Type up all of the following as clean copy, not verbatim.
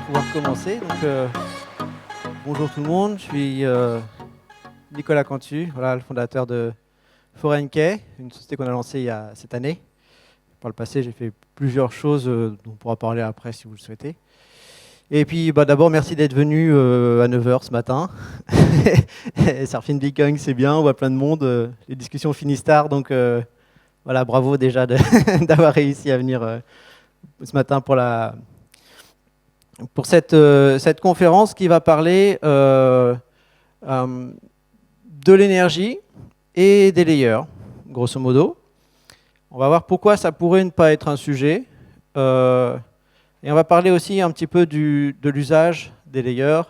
pouvoir commencer. Donc, bonjour tout le monde, je suis Nicolas Cantu, voilà, le fondateur de ForeignKey, une société qu'on a lancée il y a cette année. Par le passé, j'ai fait plusieurs choses dont on pourra parler après si vous le souhaitez. Et puis d'abord, merci d'être venu à 9 h ce matin. Surfing Bitcoin, c'est bien, on voit plein de monde. Les discussions finissent tard, donc voilà, bravo déjà d'avoir réussi à venir ce matin pour cette conférence qui va parler de l'énergie et des layers, grosso modo. On va voir pourquoi ça pourrait ne pas être un sujet. Et on va parler aussi un petit peu de l'usage des layers,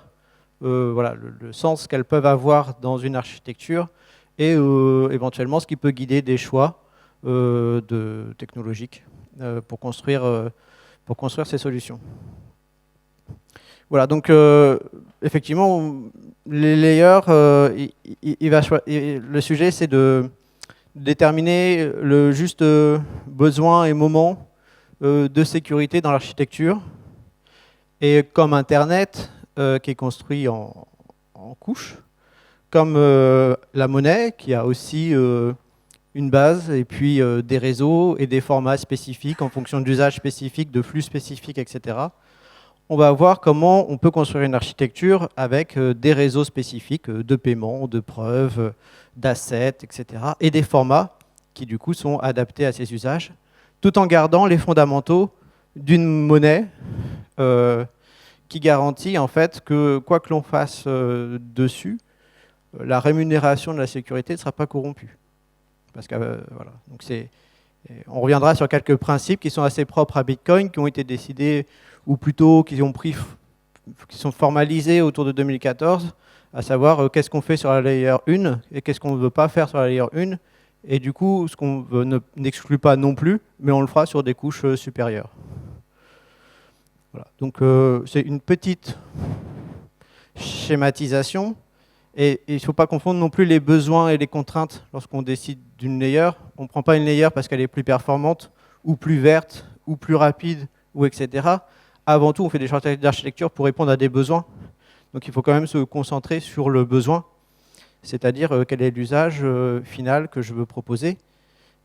voilà, le sens qu'elles peuvent avoir dans une architecture et éventuellement ce qui peut guider des choix technologiques pour construire ces solutions. Voilà, donc effectivement, les layers, le sujet c'est de déterminer le juste besoin et moment de sécurité dans l'architecture. Et comme Internet, qui est construit en couches, comme la monnaie, qui a aussi une base, et puis des réseaux et des formats spécifiques en fonction d'usages spécifiques, de flux spécifiques, etc. On va voir comment on peut construire une architecture avec des réseaux spécifiques de paiement, de preuves, d'assets, etc. et des formats qui du coup sont adaptés à ces usages, tout en gardant les fondamentaux d'une monnaie qui garantit en fait que quoi que l'on fasse dessus, la rémunération de la sécurité ne sera pas corrompue. Parce que voilà, donc on reviendra sur quelques principes qui sont assez propres à Bitcoin, qui ont été décidés ou plutôt qui sont formalisés autour de 2014, à savoir qu'est-ce qu'on fait sur la layer 1 et qu'est-ce qu'on ne veut pas faire sur la layer 1. Et du coup, ce qu'on n'exclut pas non plus, mais on le fera sur des couches supérieures. Voilà. Donc c'est une petite schématisation. Et il ne faut pas confondre non plus les besoins et les contraintes lorsqu'on décide d'une layer. On ne prend pas une layer parce qu'elle est plus performante, ou plus verte, ou plus rapide, ou etc. Avant tout, on fait des choix d'architecture pour répondre à des besoins. Donc il faut quand même se concentrer sur le besoin, c'est-à-dire quel est l'usage final que je veux proposer.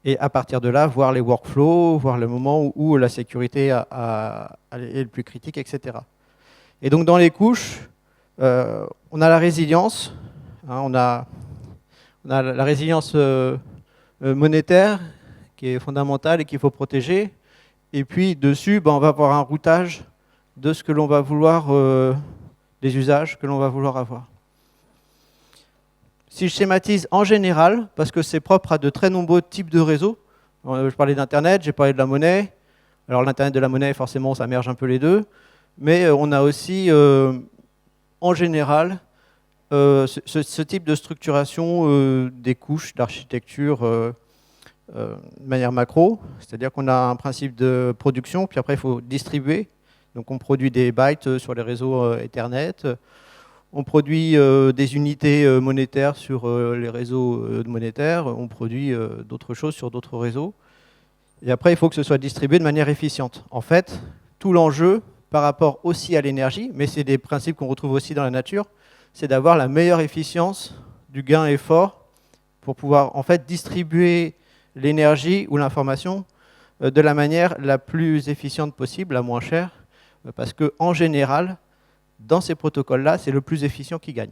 Et à partir de là, voir les workflows, voir le moment où la sécurité est le plus critique, etc. Et donc dans les couches, on a la résilience, hein, on a la résilience monétaire qui est fondamentale et qu'il faut protéger. Et puis dessus, on va avoir un routage de ce que l'on va vouloir, des usages que l'on va vouloir avoir. Si je schématise en général, parce que c'est propre à de très nombreux types de réseaux, je parlais d'Internet, j'ai parlé de la monnaie. Alors l'Internet de la monnaie, forcément, ça merge un peu les deux. Mais on a aussi, en général, ce type de structuration des couches d'architecture de manière macro. C'est-à-dire qu'on a un principe de production, puis après, il faut distribuer. Donc on produit des bytes sur les réseaux Ethernet. On produit des unités monétaires sur les réseaux monétaires. On produit d'autres choses sur d'autres réseaux. Et après, il faut que ce soit distribué de manière efficiente. En fait, tout l'enjeu par rapport aussi à l'énergie, mais c'est des principes qu'on retrouve aussi dans la nature, c'est d'avoir la meilleure efficience du gain effort pour pouvoir en fait distribuer l'énergie ou l'information de la manière la plus efficiente possible, la moins chère, parce qu'en général, dans ces protocoles-là, c'est le plus efficient qui gagne.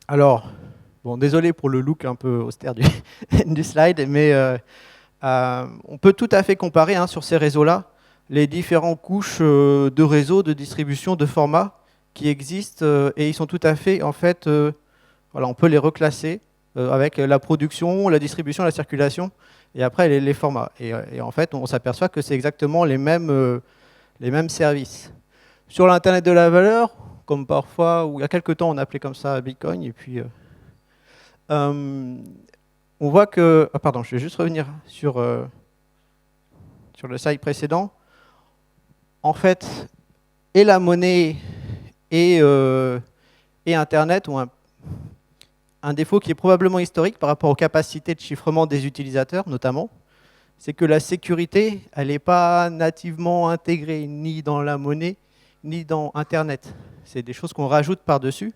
Alors, bon, désolé pour le look un peu austère du slide, mais on peut tout à fait comparer sur ces réseaux-là les différentes couches de réseaux, de distribution, de formats qui existent et ils sont tout à fait, en fait, voilà, on peut les reclasser avec la production, la distribution, la circulation et après les formats. Et en fait, on s'aperçoit que c'est exactement les mêmes services. Sur l'Internet de la valeur, comme parfois, ou il y a quelques temps on appelait comme ça Bitcoin, et puis on voit que... Ah, pardon, je vais juste revenir sur le slide précédent. En fait, et la monnaie et Internet ont un défaut qui est probablement historique par rapport aux capacités de chiffrement des utilisateurs, notamment. c'est que la sécurité, elle n'est pas nativement intégrée ni dans la monnaie, ni dans Internet. C'est des choses qu'on rajoute par-dessus.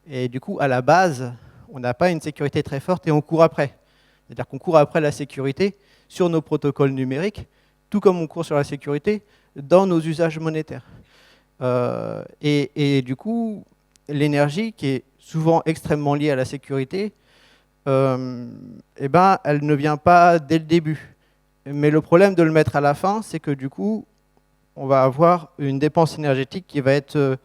Et du coup, à la base, on n'a pas une sécurité très forte et on court après. C'est-à-dire qu'on court après la sécurité sur nos protocoles numériques, tout comme on court sur la sécurité dans nos usages monétaires. Et du coup, l'énergie, qui est souvent extrêmement liée à la sécurité, eh ben, elle ne vient pas dès le début. Mais le problème de le mettre à la fin, c'est que du coup, on va avoir une dépense énergétique qui va être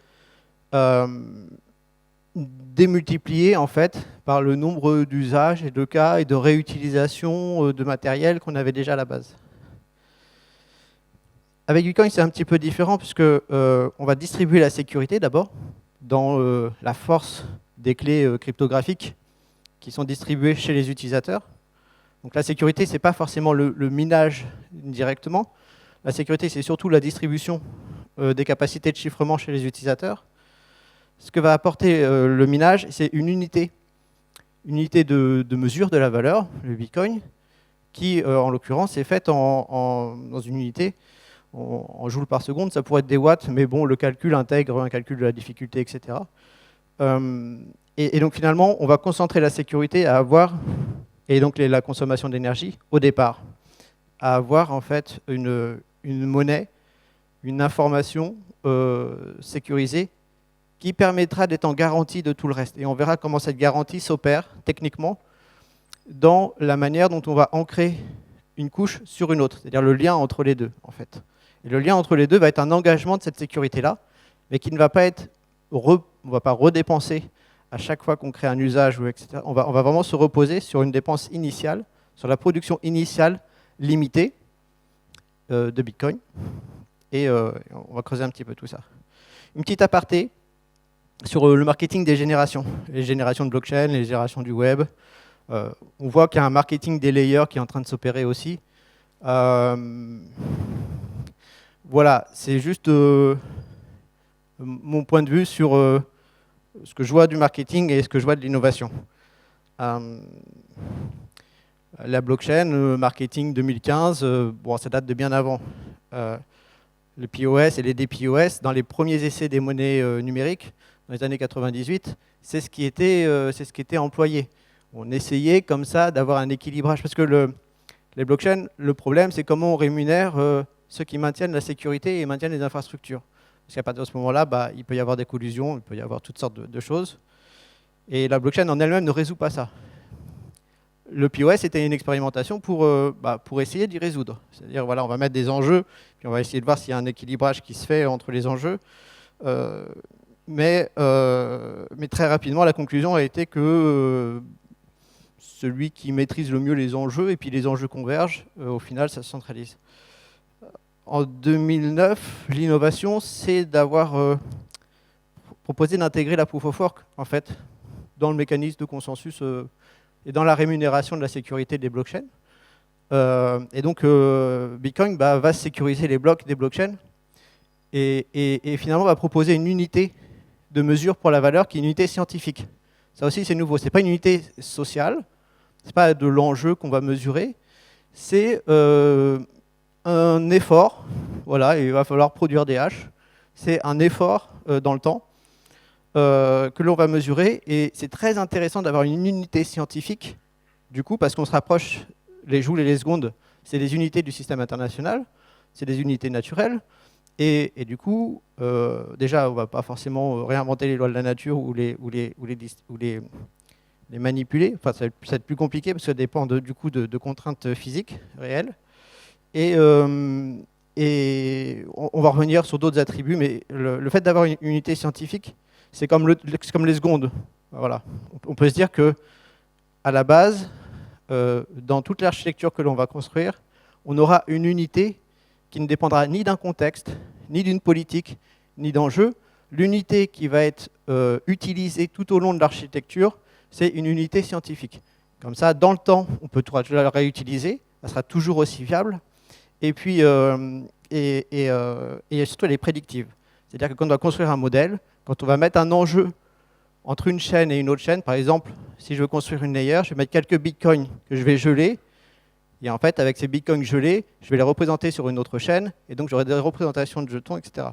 démultipliée en fait par le nombre d'usages et de cas et de réutilisation de matériel qu'on avait déjà à la base. Avec Bitcoin, c'est un petit peu différent puisque on va distribuer la sécurité d'abord dans la force des clés cryptographiques qui sont distribuées chez les utilisateurs. Donc la sécurité, ce n'est pas forcément le minage directement. La sécurité, c'est surtout la distribution des capacités de chiffrement chez les utilisateurs. Ce que va apporter le minage, c'est une unité de mesure de la valeur, le Bitcoin, qui, en l'occurrence, est faite dans une unité en joules par seconde. Ça pourrait être des watts, mais bon, le calcul intègre un calcul de la difficulté, etc. Et donc finalement, on va concentrer la sécurité à avoir, et donc la consommation d'énergie au départ, à avoir en fait une monnaie, une information sécurisée qui permettra d'être en garantie de tout le reste. Et on verra comment cette garantie s'opère techniquement dans la manière dont on va ancrer une couche sur une autre, c'est-à-dire le lien entre les deux en fait. Et le lien entre les deux va être un engagement de cette sécurité-là, mais qui ne va pas être, on ne va pas redépenser à chaque fois qu'on crée un usage, etc. On va vraiment se reposer sur une dépense initiale, sur la production initiale limitée de Bitcoin. Et on va creuser un petit peu tout ça. Une petite aparté sur le marketing des générations. Les générations de blockchain, les générations du web. On voit qu'il y a un marketing des layers qui est en train de s'opérer aussi. Voilà, c'est juste mon point de vue sur ce que je vois du marketing et ce que je vois de l'innovation. La blockchain, le marketing 2015, bon, ça date de bien avant. Le POS et les DPoS, dans les premiers essais des monnaies numériques, dans les années 98, c'est ce qui était employé. On essayait comme ça d'avoir un équilibrage, parce que les blockchains, le problème, c'est comment on rémunère ceux qui maintiennent la sécurité et maintiennent les infrastructures. Parce qu'à partir de ce moment-là, il peut y avoir des collusions, il peut y avoir toutes sortes de choses. Et la blockchain en elle-même ne résout pas ça. Le POS était une expérimentation pour essayer d'y résoudre. C'est-à-dire, voilà, on va mettre des enjeux, puis on va essayer de voir s'il y a un équilibrage qui se fait entre les enjeux. Mais très rapidement, la conclusion a été que celui qui maîtrise le mieux les enjeux, et puis les enjeux convergent, au final, ça se centralise. En 2009, l'innovation, c'est d'avoir proposé d'intégrer la proof of work, en fait, dans le mécanisme de consensus et dans la rémunération de la sécurité des blockchains. Et donc, Bitcoin va sécuriser les blocs des blockchains et finalement va proposer une unité de mesure pour la valeur qui est une unité scientifique. Ça aussi, c'est nouveau. Ce n'est pas une unité sociale, ce n'est pas de l'enjeu qu'on va mesurer, c'est un effort. Voilà, il va falloir produire des haches. C'est un effort dans le temps que l'on va mesurer. Et c'est très intéressant d'avoir une unité scientifique, du coup, parce qu'on se rapproche, les joules et les secondes, c'est des unités du système international, c'est des unités naturelles. Et du coup, déjà, on ne va pas forcément réinventer les lois de la nature ou les manipuler. Enfin, ça va être plus compliqué parce que ça dépend du coup de contraintes physiques réelles. Et on va revenir sur d'autres attributs, mais le fait d'avoir une unité scientifique, c'est comme les secondes. Voilà. On peut se dire que, à la base, dans toute l'architecture que l'on va construire, on aura une unité qui ne dépendra ni d'un contexte, ni d'une politique, ni d'enjeu. L'unité qui va être utilisée tout au long de l'architecture, c'est une unité scientifique. Comme ça, dans le temps, on peut la réutiliser, elle sera toujours aussi fiable. Et puis, surtout, elle est prédictive. C'est-à-dire que quand on va construire un modèle, quand on va mettre un enjeu entre une chaîne et une autre chaîne, par exemple, si je veux construire une layer, je vais mettre quelques bitcoins que je vais geler, Et en fait, avec ces bitcoins gelés, je vais les représenter sur une autre chaîne, et donc j'aurai des représentations de jetons, etc.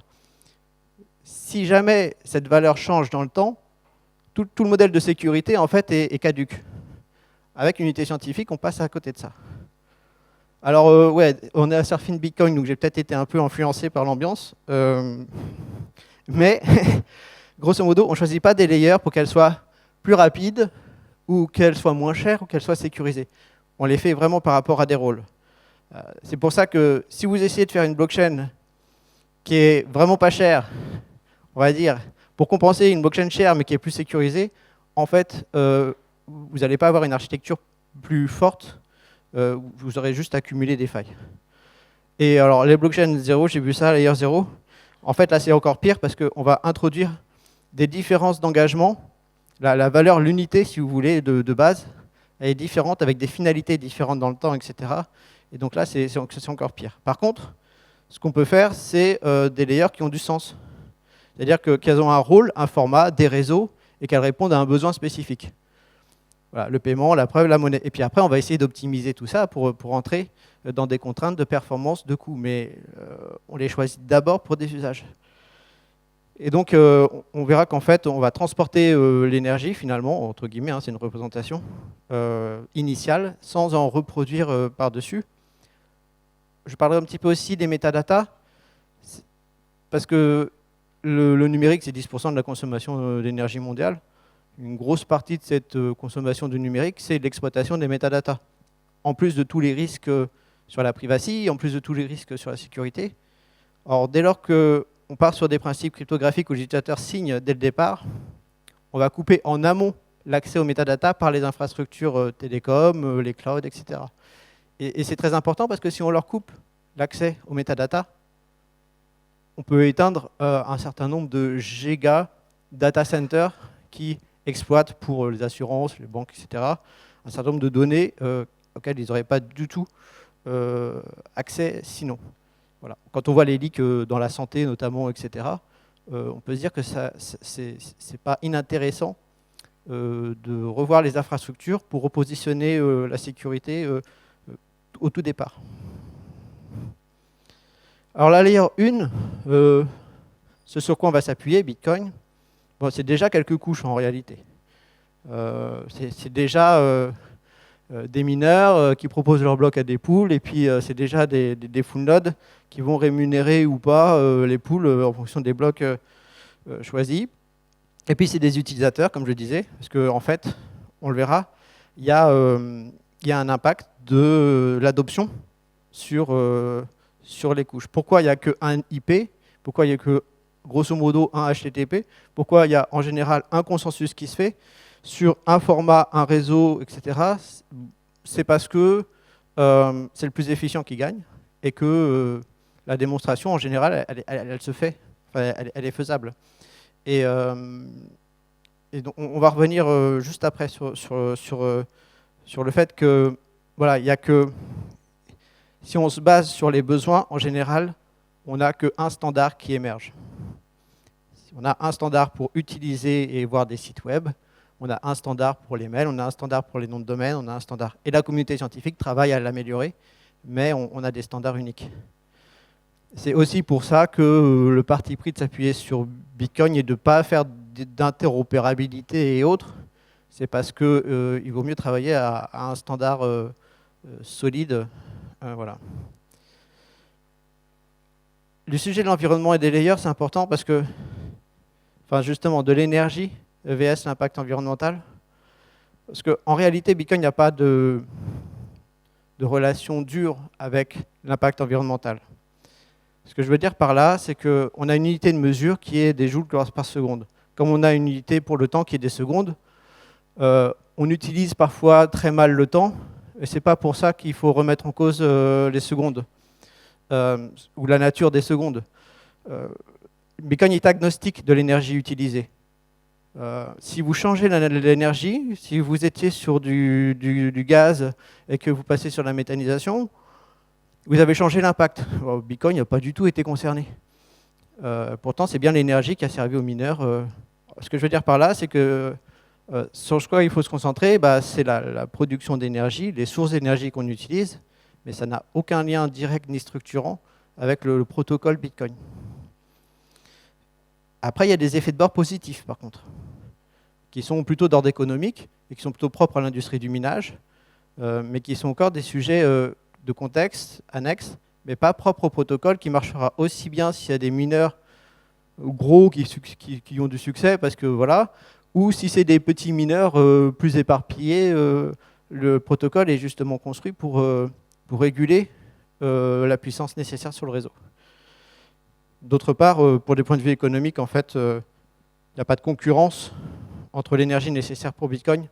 Si jamais cette valeur change dans le temps, tout le modèle de sécurité en fait est caduque. Avec une unité scientifique, on passe à côté de ça. Alors ouais, on est à Surfing Bitcoin, donc j'ai peut-être été un peu influencé par l'ambiance. Mais grosso modo, on ne choisit pas des layers pour qu'elles soient plus rapides, ou qu'elles soient moins chères, ou qu'elles soient sécurisées. On les fait vraiment par rapport à des rôles. C'est pour ça que si vous essayez de faire une blockchain qui est vraiment pas chère, on va dire, pour compenser une blockchain chère mais qui est plus sécurisée, en fait, vous n'allez pas avoir une architecture plus forte, vous aurez juste accumulé des failles. Et alors, les blockchains 0, j'ai vu ça, layer 0, en fait, là, c'est encore pire parce qu'on va introduire des différences d'engagement. La valeur, l'unité, si vous voulez, de base, elle est différente, avec des finalités différentes dans le temps, etc. Et donc là, c'est encore pire. Par contre, ce qu'on peut faire, c'est des layers qui ont du sens. C'est-à-dire qu'elles ont un rôle, un format, des réseaux, et qu'elles répondent à un besoin spécifique. Voilà, le paiement, la preuve, la monnaie. Et puis après, on va essayer d'optimiser tout ça pour entrer dans des contraintes de performance, de coût. Mais on les choisit d'abord pour des usages. Et donc, on verra qu'en fait, on va transporter l'énergie, finalement, entre guillemets, hein, c'est une représentation initiale, sans en reproduire par-dessus. Je parlerai un petit peu aussi des métadatas, parce que le numérique, c'est 10% de la consommation d'énergie mondiale. Une grosse partie de cette consommation du numérique, c'est l'exploitation des métadatas. En plus de tous les risques sur la privacy, en plus de tous les risques sur la sécurité. Or, dès lors qu'on part sur des principes cryptographiques où l'utilisateur signe dès le départ, on va couper en amont l'accès aux métadatas par les infrastructures télécom, les clouds, etc. Et c'est très important parce que si on leur coupe l'accès aux métadatas, on peut éteindre un certain nombre de giga data centers qui exploitent pour les assurances, les banques, etc., un certain nombre de données auxquelles ils n'auraient pas du tout accès sinon. Voilà. Quand on voit les leaks dans la santé notamment, etc., on peut se dire que c'est pas inintéressant de revoir les infrastructures pour repositionner la sécurité au tout départ. Alors la layer 1, ce sur quoi on va s'appuyer, Bitcoin, bon, c'est déjà quelques couches en réalité. C'est déjà des mineurs qui proposent leur bloc à des pools, et puis c'est déjà des full nodes qui vont rémunérer ou pas les pools en fonction des blocs choisis. Et puis c'est des utilisateurs, comme je le disais, parce qu'en fait, on le verra, il y a un impact de l'adoption sur les couches. Pourquoi il n'y a qu'un IP? Pourquoi il n'y a que, grosso modo, un HTTP? Pourquoi il y a en général un consensus qui se fait sur un format, un réseau, etc. C'est parce que c'est le plus efficient qui gagne et que la démonstration, en général, elle se fait, enfin, elle est faisable. Et donc, on va revenir juste après sur le fait que, voilà, il y a que, si on se base sur les besoins, en général, on n'a qu'un standard qui émerge. Si on a un standard pour utiliser et voir des sites web, on a un standard pour les mails, on a un standard pour les noms de domaine, on a un standard. Et la communauté scientifique travaille à l'améliorer, mais on a des standards uniques. C'est aussi pour ça que le parti pris de s'appuyer sur Bitcoin et de ne pas faire d'interopérabilité et autres, c'est parce qu'il vaut mieux travailler à un standard solide. Voilà. Le sujet de l'environnement et des layers, c'est important parce que, enfin justement, de l'énergie vs l'impact environnemental. Parce qu'en réalité, Bitcoin, il n'y a pas de relation dure avec l'impact environnemental. Ce que je veux dire par là, c'est qu'on a une unité de mesure qui est des joules par seconde. Comme on a une unité pour le temps qui est des secondes, on utilise parfois très mal le temps, et ce n'est pas pour ça qu'il faut remettre en cause les secondes, ou la nature des secondes. Bitcoin est agnostique de l'énergie utilisée. Si vous changez l'énergie, si vous étiez sur du gaz et que vous passez sur la méthanisation, vous avez changé l'impact. Bitcoin n'a pas du tout été concerné. Pourtant, c'est bien l'énergie qui a servi aux mineurs. Ce que je veux dire par là, c'est que sur quoi il faut se concentrer, c'est la production d'énergie, les sources d'énergie qu'on utilise, mais ça n'a aucun lien direct ni structurant avec le protocole Bitcoin. Après, il y a des effets de bord positifs, par contre, qui sont plutôt d'ordre économique et qui sont plutôt propres à l'industrie du minage, mais qui sont encore des sujets de contexte annexes, mais pas propres au protocole, qui marchera aussi bien s'il y a des mineurs gros qui ont du succès, parce que voilà, ou si c'est des petits mineurs plus éparpillés, le protocole est justement construit pour réguler la puissance nécessaire sur le réseau. D'autre part, pour des points de vue économiques, en fait, il n'y a pas de concurrence entre l'énergie nécessaire pour Bitcoin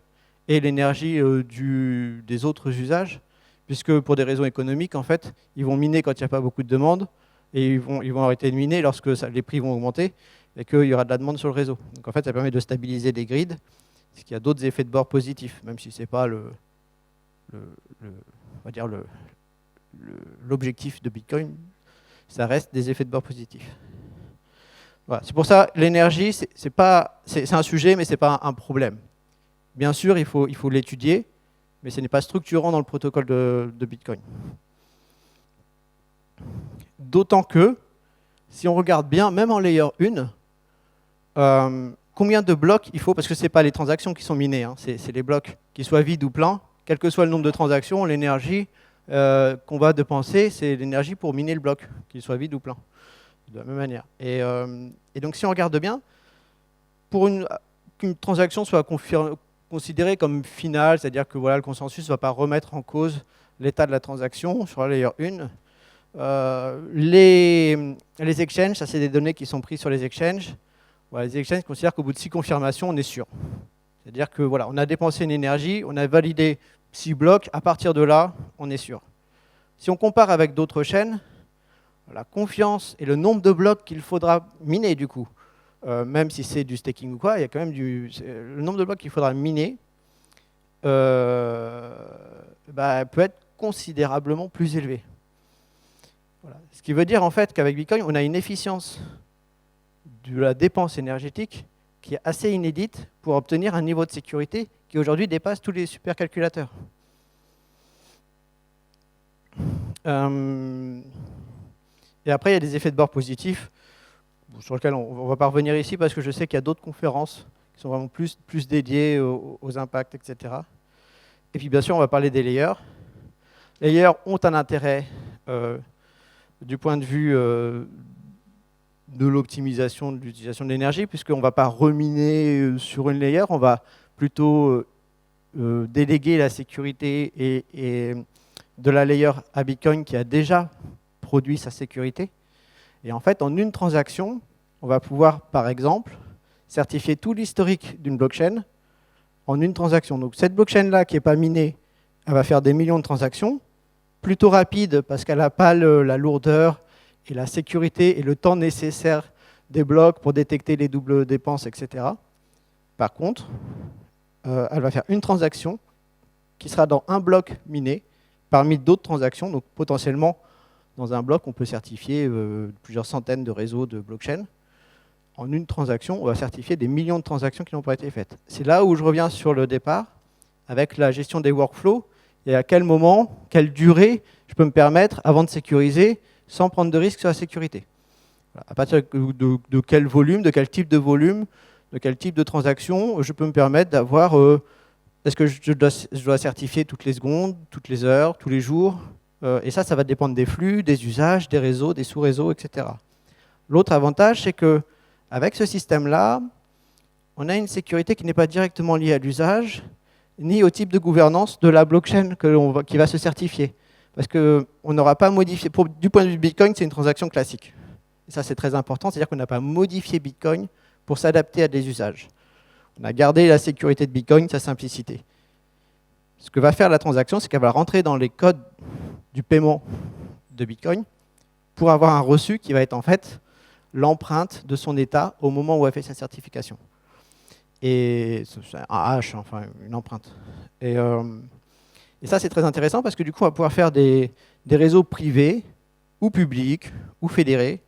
et l'énergie des autres usages, puisque pour des raisons économiques, en fait, ils vont miner quand il n'y a pas beaucoup de demande, et ils vont arrêter de miner lorsque les prix vont augmenter et qu'il y aura de la demande sur le réseau. Donc en fait, ça permet de stabiliser les grids, ce qui a d'autres effets de bord positifs, même si ce n'est pas l'objectif de Bitcoin, ça reste des effets de bord positifs. Voilà. C'est pour ça, l'énergie, c'est un sujet, mais ce n'est pas un problème. Bien sûr, il faut l'étudier, mais ce n'est pas structurant dans le protocole de Bitcoin. D'autant que, si on regarde bien, même en layer 1, combien de blocs il faut, parce que ce n'est pas les transactions qui sont minées, hein, c'est les blocs, qu'ils soient vides ou pleins, quel que soit le nombre de transactions, l'énergie qu'on va dépenser, c'est l'énergie pour miner le bloc, qu'il soit vide ou plein, de la même manière. Et donc si on regarde bien, pour qu'une transaction soit considérée comme finale, c'est-à-dire que voilà, le consensus ne va pas remettre en cause l'état de la transaction sur la layer 1, les exchanges, ça c'est des données qui sont prises sur les exchanges. Voilà, les exchanges considèrent qu'au bout de 6 confirmations, on est sûr. C'est-à-dire que voilà, on a dépensé une énergie, on a validé 6 blocs, à partir de là, on est sûr. Si on compare avec d'autres chaînes, la confiance et le nombre de blocs qu'il faudra miner du coup, même si c'est du staking ou quoi, il y a quand même le nombre de blocs qu'il faudra miner peut être considérablement plus élevé. Voilà. Ce qui veut dire en fait qu'avec Bitcoin, on a une efficience de la dépense énergétique qui est assez inédite pour obtenir un niveau de sécurité qui aujourd'hui dépasse tous les supercalculateurs. Et après, il y a des effets de bord positifs sur lesquels on ne va pas revenir ici parce que je sais qu'il y a d'autres conférences qui sont vraiment plus dédiées aux impacts, etc. Et puis bien sûr, on va parler des layers. Les layers ont un intérêt du point de vue de l'optimisation de l'utilisation de l'énergie, puisqu'on ne va pas reminer sur une layer, on va plutôt déléguer la sécurité et de la layer à Bitcoin qui a déjà produit sa sécurité. Et en fait, en une transaction, on va pouvoir, par exemple, certifier tout l'historique d'une blockchain en une transaction. Donc cette blockchain-là qui n'est pas minée, elle va faire des millions de transactions, plutôt rapide parce qu'elle n'a pas la lourdeur et la sécurité et le temps nécessaire des blocs pour détecter les doubles dépenses, etc. Par contre, elle va faire une transaction qui sera dans un bloc miné parmi d'autres transactions. Donc potentiellement, dans un bloc, on peut certifier plusieurs centaines de réseaux de blockchain. En une transaction, on va certifier des millions de transactions qui n'ont pas été faites. C'est là où je reviens sur le départ, avec la gestion des workflows, et à quel moment, quelle durée je peux me permettre avant de sécuriser sans prendre de risque sur la sécurité. Voilà. À partir de quel volume, de quel type de volume, de quel type de transaction, je peux me permettre d'avoir... est-ce que je dois certifier toutes les secondes, toutes les heures, tous les jours, et ça va dépendre des flux, des usages, des réseaux, des sous-réseaux, etc. L'autre avantage, c'est qu'avec ce système-là, on a une sécurité qui n'est pas directement liée à l'usage, ni au type de gouvernance de la blockchain qui va se certifier. Parce qu'on n'aura pas modifié, du point de vue Bitcoin, c'est une transaction classique. Et ça, c'est très important, c'est-à-dire qu'on n'a pas modifié Bitcoin pour s'adapter à des usages. On a gardé la sécurité de Bitcoin, sa simplicité. Ce que va faire la transaction, c'est qu'elle va rentrer dans les codes du paiement de Bitcoin pour avoir un reçu qui va être en fait l'empreinte de son état au moment où elle fait sa certification. Et c'est un hash, enfin une empreinte. Et ça, c'est très intéressant parce que du coup, on va pouvoir faire des réseaux privés ou publics ou fédérés.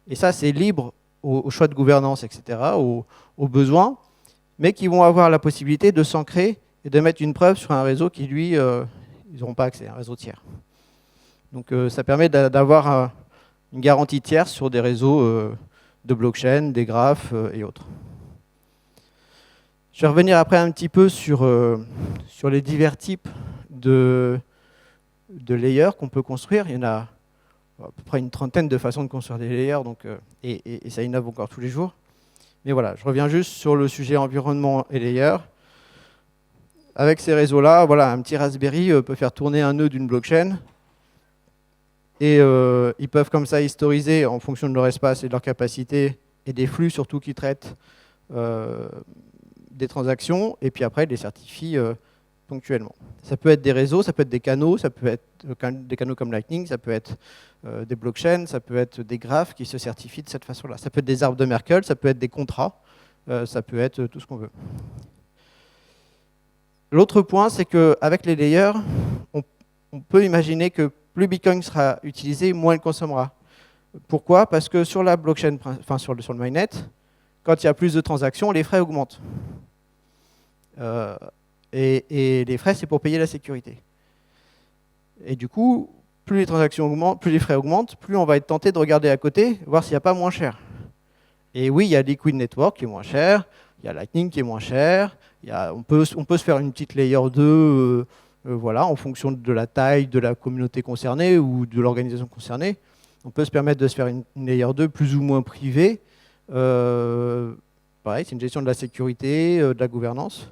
Et ça, c'est libre au choix de gouvernance, etc., aux besoins, mais qui vont avoir la possibilité de s'ancrer et de mettre une preuve sur un réseau qui, lui, ils n'auront pas accès, un réseau tiers. Donc ça permet d'avoir une garantie tierce sur des réseaux de blockchain, des graphes et autres. Je vais revenir après un petit peu sur les divers types de layers qu'on peut construire. Il y en a à peu près une trentaine de façons de construire des layers, donc, et ça innove encore tous les jours. Mais voilà, je reviens juste sur le sujet environnement et layers. Avec ces réseaux-là, voilà, un petit Raspberry peut faire tourner un nœud d'une blockchain. Et ils peuvent comme ça historiser en fonction de leur espace et de leur capacité et des flux surtout qui traitent des transactions, et puis après, ils les certifient ponctuellement. Ça peut être des réseaux, ça peut être des canaux, ça peut être des canaux comme Lightning, ça peut être des blockchains, ça peut être des graphes qui se certifient de cette façon-là. Ça peut être des arbres de Merkle, ça peut être des contrats, ça peut être tout ce qu'on veut. L'autre point, c'est qu'avec les layers, on peut imaginer que plus Bitcoin sera utilisé, moins il consommera. Pourquoi? Parce que sur la blockchain, enfin sur le mainnet, quand il y a plus de transactions, les frais augmentent. Et les frais, c'est pour payer la sécurité. Et du coup, plus les transactions augmentent, plus les frais augmentent, plus on va être tenté de regarder à côté, voir s'il n'y a pas moins cher. Et oui, il y a Liquid Network qui est moins cher, il y a Lightning qui est moins cher, on peut se faire une petite layer 2, voilà, en fonction de la taille de la communauté concernée ou de l'organisation concernée. On peut se permettre de se faire une layer 2 plus ou moins privée. Pareil, c'est une gestion de la sécurité, de la gouvernance.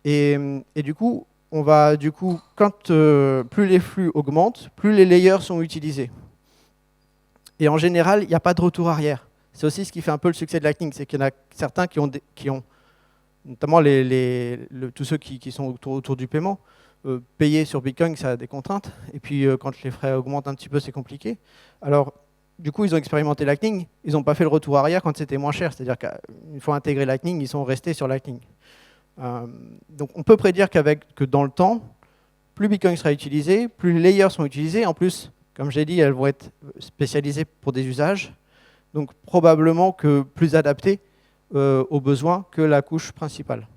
Et du coup, quand plus les flux augmentent, plus les layers sont utilisés. Et en général, il n'y a pas de retour arrière. C'est aussi ce qui fait un peu le succès de Lightning, c'est qu'il y en a certains qui ont notamment tous ceux qui sont autour du paiement, payer sur Bitcoin, ça a des contraintes. Et puis, quand les frais augmentent un petit peu, c'est compliqué. Alors, du coup, ils ont expérimenté Lightning. Ils n'ont pas fait le retour arrière quand c'était moins cher. C'est-à-dire qu'une fois intégré Lightning, ils sont restés sur Lightning. Donc, on peut prédire que dans le temps, plus Bitcoin sera utilisé, plus les layers sont utilisés. En plus, comme j'ai dit, elles vont être spécialisées pour des usages. Donc, probablement que plus adaptées aux besoins que la couche principale.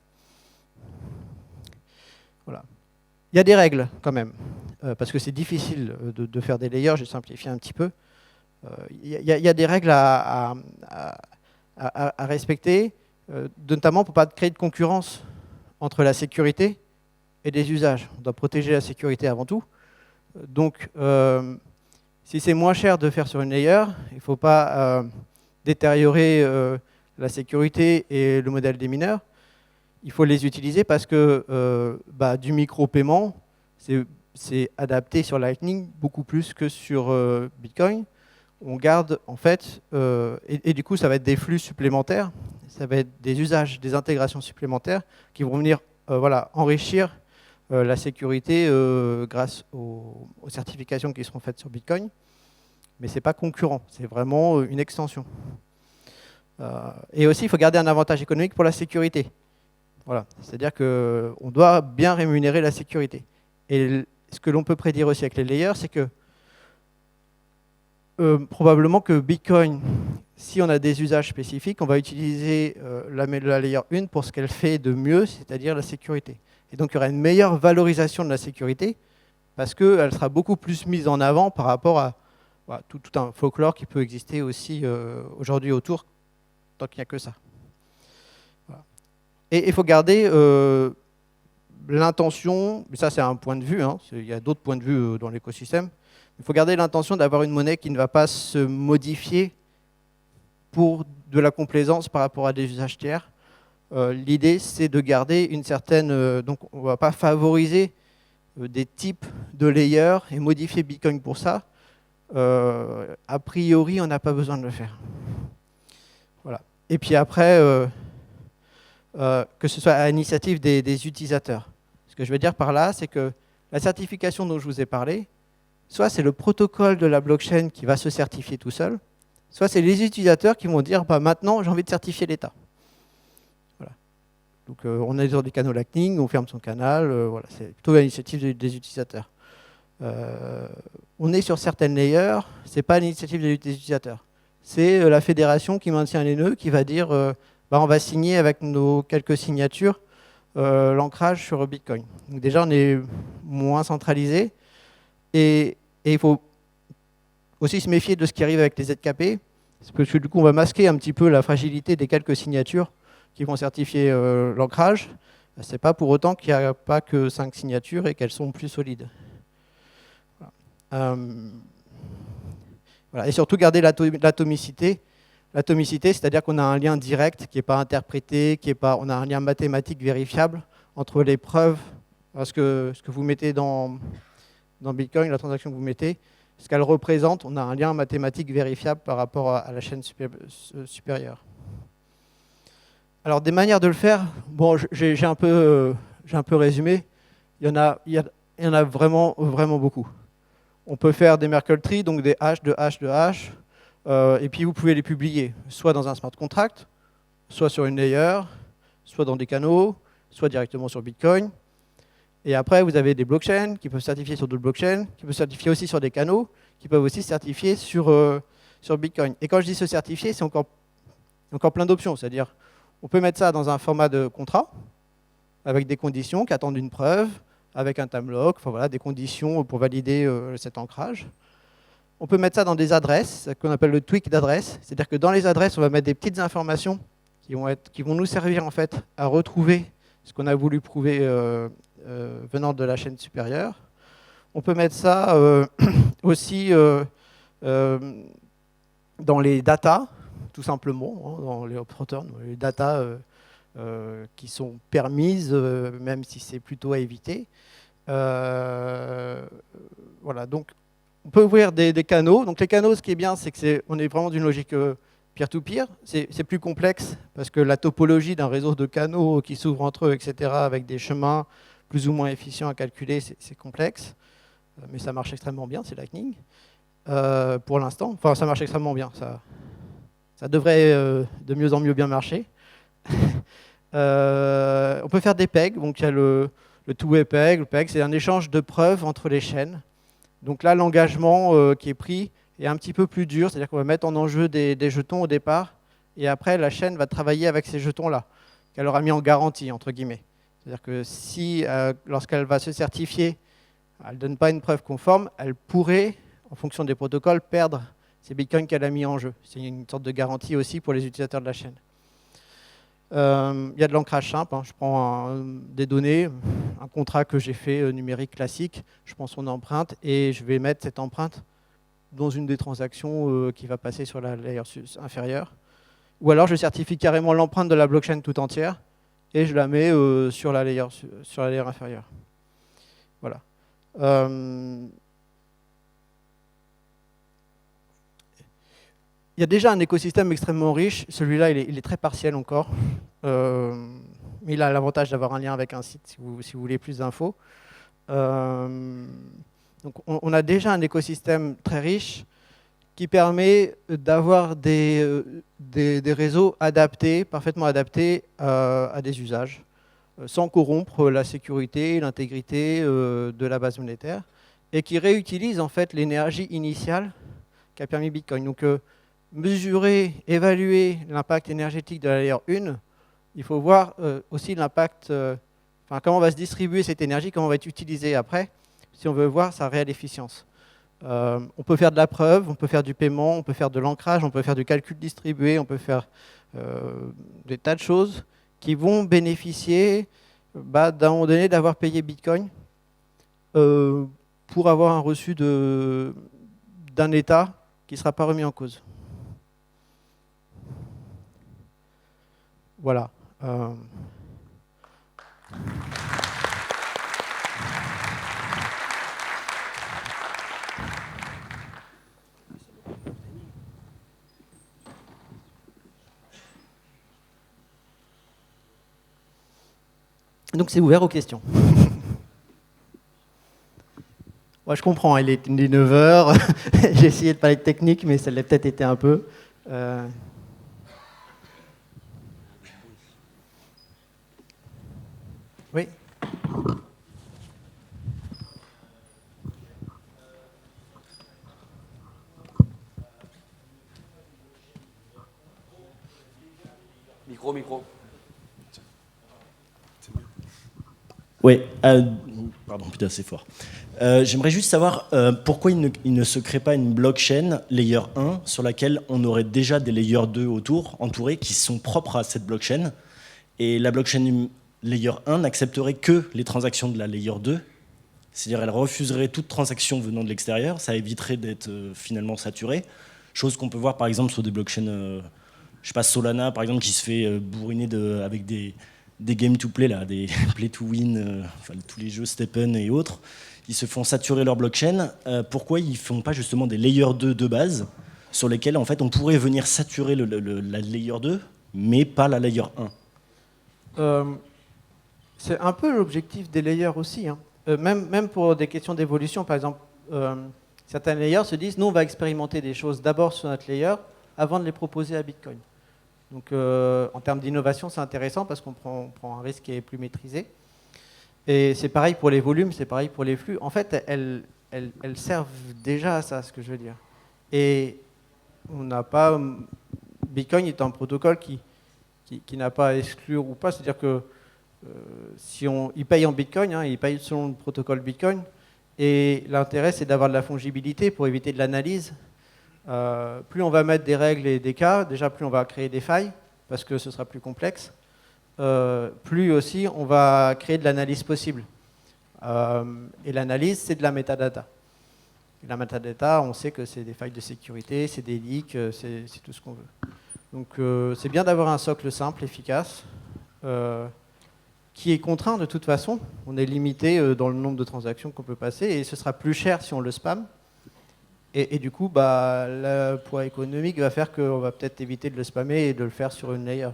Voilà. Il y a des règles quand même, parce que c'est difficile de faire des layers, j'ai simplifié un petit peu. Il y a des règles à respecter, notamment pour ne pas créer de concurrence entre la sécurité et des usages. On doit protéger la sécurité avant tout. Donc, si c'est moins cher de faire sur une layer, il ne faut pas détériorer la sécurité et le modèle des mineurs. Il faut les utiliser parce que du micro-paiement, c'est adapté sur Lightning beaucoup plus que sur Bitcoin. On garde en fait, et du coup ça va être des flux supplémentaires, ça va être des usages, des intégrations supplémentaires qui vont venir enrichir la sécurité grâce aux certifications qui seront faites sur Bitcoin. Mais ce n'est pas concurrent, c'est vraiment une extension. Et aussi, il faut garder un avantage économique pour la sécurité. Voilà. C'est-à-dire qu'on doit bien rémunérer la sécurité. Et ce que l'on peut prédire aussi avec les layers, c'est que probablement que Bitcoin, si on a des usages spécifiques, on va utiliser la layer 1 pour ce qu'elle fait de mieux, c'est-à-dire la sécurité. Et donc, il y aura une meilleure valorisation de la sécurité parce qu'elle sera beaucoup plus mise en avant par rapport à tout un folklore qui peut exister aussi aujourd'hui autour, tant qu'il n'y a que ça. Voilà. Et il faut garder l'intention, mais ça c'est un point de vue, hein, il y a d'autres points de vue dans l'écosystème, il faut garder l'intention d'avoir une monnaie qui ne va pas se modifier pour de la complaisance par rapport à des usages tiers. L'idée c'est de garder une certaine... donc on ne va pas favoriser des types de layers et modifier Bitcoin pour ça. A priori, on n'a pas besoin de le faire. Voilà. Et puis après, que ce soit à l'initiative des utilisateurs. Ce que je veux dire par là, c'est que la certification dont je vous ai parlé, soit c'est le protocole de la blockchain qui va se certifier tout seul, soit c'est les utilisateurs qui vont dire maintenant j'ai envie de certifier l'État. Voilà. Donc on est sur des canaux Lightning, on ferme son canal, voilà, c'est plutôt l'initiative des utilisateurs. On est sur certaines layers, ce n'est pas l'initiative des utilisateurs. C'est la fédération qui maintient les nœuds, qui va dire on va signer avec nos quelques signatures l'ancrage sur Bitcoin. Donc déjà, on est moins centralisé. Et Et il faut aussi se méfier de ce qui arrive avec les ZKP, parce que du coup, on va masquer un petit peu la fragilité des quelques signatures qui vont certifier l'ancrage. Ce n'est pas pour autant qu'il n'y a pas que 5 signatures et qu'elles sont plus solides. Voilà. Voilà. Et surtout, garder l'atomicité. L'atomicité, c'est-à-dire qu'on a un lien direct qui n'est pas interprété, on a un lien mathématique vérifiable entre les preuves, ce que vous mettez dans Bitcoin, la transaction que vous mettez, ce qu'elle représente, on a un lien mathématique vérifiable par rapport à la chaîne supérieure. Alors, des manières de le faire, bon, j'ai un peu résumé, il y en a vraiment, vraiment beaucoup. On peut faire des Merkle trees, donc des hash de hash de hash, et puis vous pouvez les publier, soit dans un smart contract, soit sur une layer, soit dans des canaux, soit directement sur Bitcoin. Et après, vous avez des blockchains qui peuvent certifier sur d'autres blockchains, qui peuvent certifier aussi sur des canaux, qui peuvent aussi certifier sur Bitcoin. Et quand je dis se certifier, c'est encore plein d'options. C'est-à-dire, on peut mettre ça dans un format de contrat, avec des conditions qui attendent une preuve, avec un time lock, enfin voilà, des conditions pour valider cet ancrage. On peut mettre ça dans des adresses, ce qu'on appelle le tweak d'adresse. C'est-à-dire que dans les adresses, on va mettre des petites informations qui vont nous servir en fait à retrouver ce qu'on a voulu prouver venant de la chaîne supérieure. On peut mettre ça aussi dans les data, tout simplement, hein, dans les op-return, les data qui sont permises, même si c'est plutôt à éviter. Voilà, donc on peut ouvrir des canaux. Donc les canaux, ce qui est bien, c'est qu'on est vraiment d'une logique peer-to-peer. C'est plus complexe parce que la topologie d'un réseau de canaux qui s'ouvrent entre eux, etc., avec des chemins plus ou moins efficients à calculer, c'est complexe. Mais ça marche extrêmement bien, c'est Lightning. Pour l'instant, enfin ça marche extrêmement bien. Ça devrait de mieux en mieux bien marcher. On peut faire des pegs. Donc il y a le two-way peg. Le peg, c'est un échange de preuves entre les chaînes. Donc là, l'engagement qui est pris est un petit peu plus dur, c'est-à-dire qu'on va mettre en enjeu des jetons au départ, et après, la chaîne va travailler avec ces jetons-là, qu'elle aura mis en garantie, entre guillemets. C'est-à-dire que si, lorsqu'elle va se certifier, elle ne donne pas une preuve conforme, elle pourrait, en fonction des protocoles, perdre ces bitcoins qu'elle a mis en jeu. C'est une sorte de garantie aussi pour les utilisateurs de la chaîne. Il y a de l'ancrage simple, hein. Je prends des données, un contrat que j'ai fait numérique classique, je prends son empreinte et je vais mettre cette empreinte dans une des transactions qui va passer sur la layer inférieure. Ou alors je certifie carrément l'empreinte de la blockchain tout entière et je la mets sur la layer inférieure. Voilà. Il y a déjà un écosystème extrêmement riche. Celui-là, il est très partiel encore. Mais il a l'avantage d'avoir un lien avec un site si vous voulez plus d'infos. Donc on a déjà un écosystème très riche qui permet d'avoir des réseaux adaptés, parfaitement adaptés à des usages, sans corrompre la sécurité, l'intégrité de la base monétaire, et qui réutilise en fait l'énergie initiale qu'a permis Bitcoin. Donc mesurer, évaluer l'impact énergétique de la layer 1, il faut voir aussi l'impact, comment va se distribuer cette énergie, comment va être utilisée après, si on veut voir sa réelle efficience. On peut faire de la preuve, on peut faire du paiement, on peut faire de l'ancrage, on peut faire du calcul distribué, on peut faire des tas de choses qui vont bénéficier d'un moment donné d'avoir payé Bitcoin pour avoir un reçu d'un État qui ne sera pas remis en cause. Voilà. Donc c'est ouvert aux questions. Moi je comprends, il est 9h, j'ai essayé de parler de technique, mais ça l'a peut-être été un peu. Oui. Micro. Oui, Pardon, putain, c'est fort. J'aimerais juste savoir pourquoi il ne se crée pas une blockchain layer 1 sur laquelle on aurait déjà des layers 2 autour, entourés, qui sont propres à cette blockchain. Et la blockchain layer 1 n'accepterait que les transactions de la layer 2. C'est-à-dire elle refuserait toute transaction venant de l'extérieur. Ça éviterait d'être finalement saturé. Chose qu'on peut voir par exemple sur des blockchains, je sais pas, Solana par exemple, qui se fait bourriner avec des game to play, là, des play to win, enfin, tous les jeux Steppen et autres. Ils se font saturer leur blockchain. Pourquoi ils ne font pas justement des layer 2 de base sur lesquels en fait on pourrait venir saturer la layer 2, mais pas la layer 1? C'est un peu l'objectif des layers aussi, hein. Même pour des questions d'évolution, par exemple, certains layers se disent, nous on va expérimenter des choses d'abord sur notre layer avant de les proposer à Bitcoin. Donc en termes d'innovation, c'est intéressant parce qu'on prend un risque qui est plus maîtrisé. Et c'est pareil pour les volumes, c'est pareil pour les flux. En fait, elles servent déjà à ça, ce que je veux dire. Et on n'a pas... Bitcoin est un protocole qui n'a pas à exclure ou pas. C'est-à-dire que si il paye en Bitcoin, hein, il paye selon le protocole Bitcoin. Et l'intérêt, c'est d'avoir de la fongibilité pour éviter de l'analyse. Plus on va mettre des règles et des cas, déjà plus on va créer des failles, parce que ce sera plus complexe. Plus aussi on va créer de l'analyse possible. Et l'analyse, c'est de la metadata. Et la metadata, on sait que c'est des failles de sécurité, c'est des leaks, c'est tout ce qu'on veut. Donc c'est bien d'avoir un socle simple, efficace, qui est contraint de toute façon. On est limité dans le nombre de transactions qu'on peut passer, et ce sera plus cher si on le spam. Et du coup, le poids économique va faire qu'on va peut-être éviter de le spammer et de le faire sur une layer.